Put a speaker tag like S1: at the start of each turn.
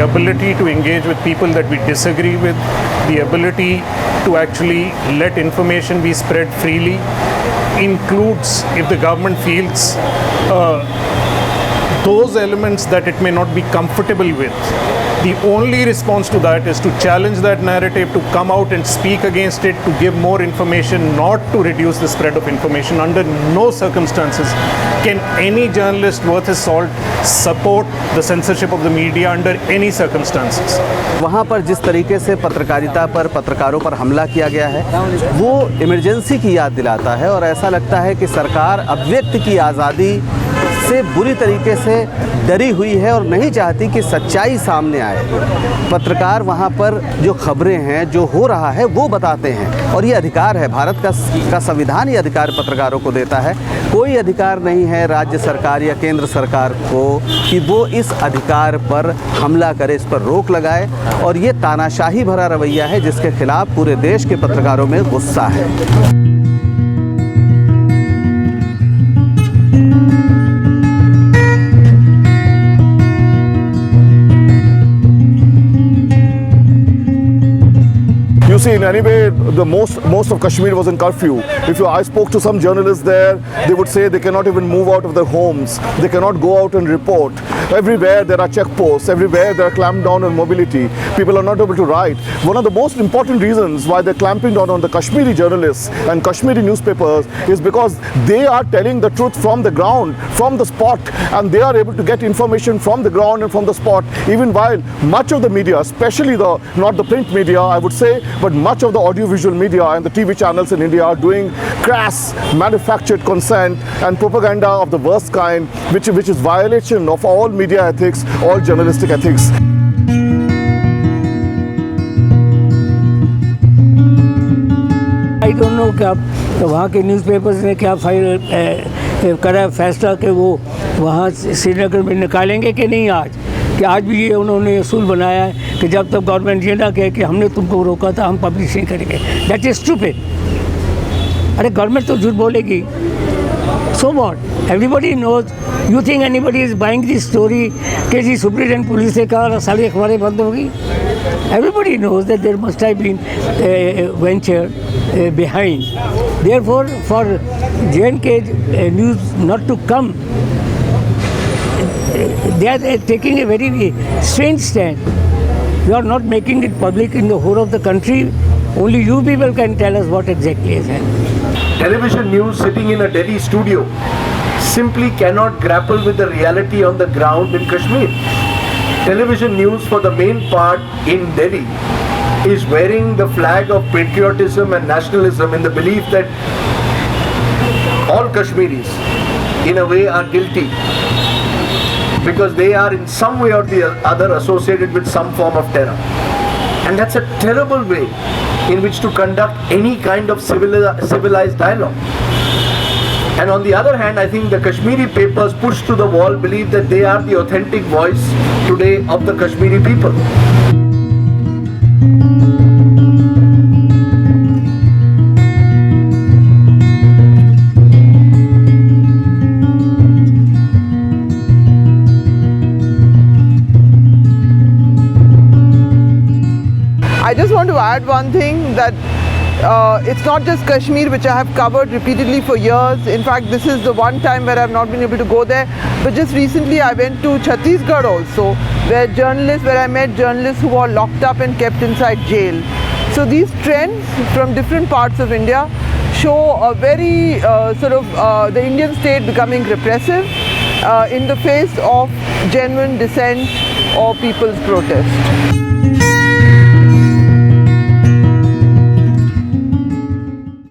S1: ability to engage with people that we disagree with, the ability to actually let information be spread freely, includes if the government feels those elements that it may not be comfortable with. The only response to that is to challenge that narrative, to come out and speak against it, to give more information, not to reduce the spread of information. Under no circumstances can any journalist worth his salt support the censorship of the media under any circumstances.
S2: वहाँ पर जिस तरीके से पत्रकारिता पर, पत्रकारों पर हमला किया गया है, वो इमरजेंसी की याद दिलाता है और ऐसा लगता है कि सरकार अभिव्यक्ति की आज़ादी से बुरी तरीके से डरी हुई है और नहीं चाहती कि सच्चाई सामने आए। पत्रकार वहाँ पर जो खबरें हैं, जो हो रहा है, वो बताते हैं और ये अधिकार है, भारत का संविधान ये अधिकार पत्रकारों को देता है। कोई अधिकार नहीं है राज्य सरकार या केंद्र सरकार को कि वो इस अधिकार पर हमला करे, इस पर रोक लगाए, और ये तानाशाही भरा रवैया है जिसके खिलाफ पूरे देश के पत्रकारों में गुस्सा है।
S3: You see, in any way, the most of Kashmir was in curfew. I spoke to some journalists there, they would say they cannot even move out of their homes. They cannot go out and report. Everywhere there are checkposts. Everywhere there are clamped down on mobility. People are not able to write. One of the most important reasons why they're clamping down on the Kashmiri journalists and Kashmiri newspapers is because they are telling the truth from the ground, from the spot, and they are able to get information from the ground and from the spot, even while much of the media, especially not the print media, I would say, but much of the audiovisual media and the TV channels in India are doing crass manufactured consent and propaganda of the worst kind, which is violation of all media ethics, all journalistic ethics.
S4: I don't know क्या वहाँ के newspapers ने क्या करा फैसला कि वो वहाँ श्रीनगर में निकालेंगे कि नहीं आज, कि आज भी ये उन्होंने असूल बनाया है कि जब तक गवर्नमेंट ये ना कहे कि हमने तुमको रोका था हम पब्लिश नहीं करेंगे। That is stupid. अरे गवर्नमेंट तो झूठ बोलेगी, so what, everybody knows. You think anybody is buying this story कि जी सुप्रीटेंडेंट पुलिस ने कहा सारी अखबारें बंद होगी? Everybody knows that there must have been venture behind. Therefore, for J&K news not to come, they are taking a very strange stand. You are not making it public in the whole of the country. Only you people can tell us what exactly is happening.
S5: Television news sitting in a Delhi studio simply cannot grapple with the reality on the ground in Kashmir. Television news for the main part in Delhi is wearing the flag of patriotism and nationalism in the belief that all Kashmiris in a way are guilty because they are in some way or the other associated with some form of terror. And that's a terrible way in which to conduct any kind of civilized dialogue. And on the other hand, I think the Kashmiri papers pushed to the wall believe that they are the authentic voice today of the Kashmiri people.
S6: I just want to add one thing, that it's not just Kashmir, which I have covered repeatedly for years. In fact, this is the one time where I have not been able to go there. But just recently I went to Chhattisgarh also, where I met journalists who were locked up and kept inside jail. So these trends from different parts of India show a very the Indian state becoming repressive in the face of genuine dissent or people's protest.